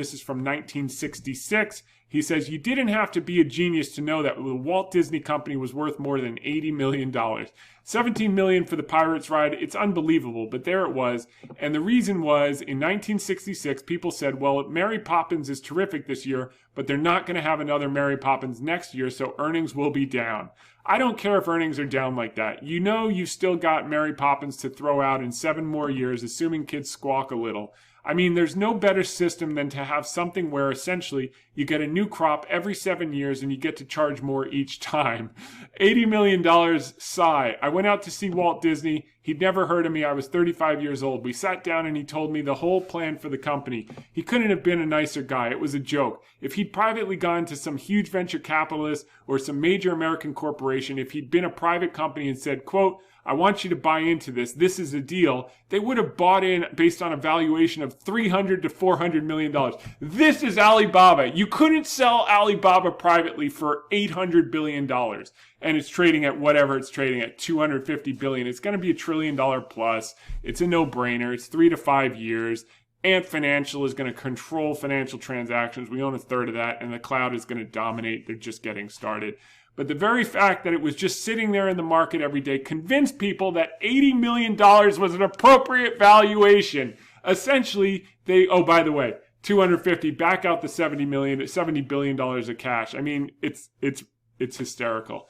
This is from 1966. He says, you didn't have to be a genius to know that the Walt Disney Company was worth more than $80 million. $17 million for the Pirates ride. It's unbelievable, but there it was. And the reason was, in 1966, people said, well, Mary Poppins is terrific this year, but they're not going to have another Mary Poppins next year, so earnings will be down. I don't care if earnings are down like that. You know you've still got Mary Poppins to throw out in 7 more years, assuming kids squawk a little. I mean, there's no better system than to have something where essentially you get a new crop every 7 years and you get to charge more each time. $80 million, sigh. I went out to see Walt Disney. He'd never heard of me. I was 35 years old. We sat down and he told me the whole plan for the company. He couldn't have been a nicer guy. It was a joke. If he'd privately gone to some huge venture capitalist or some major American corporation, if he'd been a private company and said, quote, I want you to buy into this. This is a deal. They would have bought in based on a valuation of $300 to $400 million. This is Alibaba. You couldn't sell Alibaba privately for $800 billion. And it's trading at whatever it's trading at, $250 billion. It's going to be $1 trillion plus. It's a no-brainer. It's 3 to 5 years. Ant Financial is going to control financial transactions. We own 1/3 of that. And the cloud is going to dominate. They're just getting started. But the very fact that it was just sitting there in the market every day convinced people that $80 million was an appropriate valuation. Essentially, oh, by the way, 250, back out the $70 billion of cash. I mean, it's hysterical.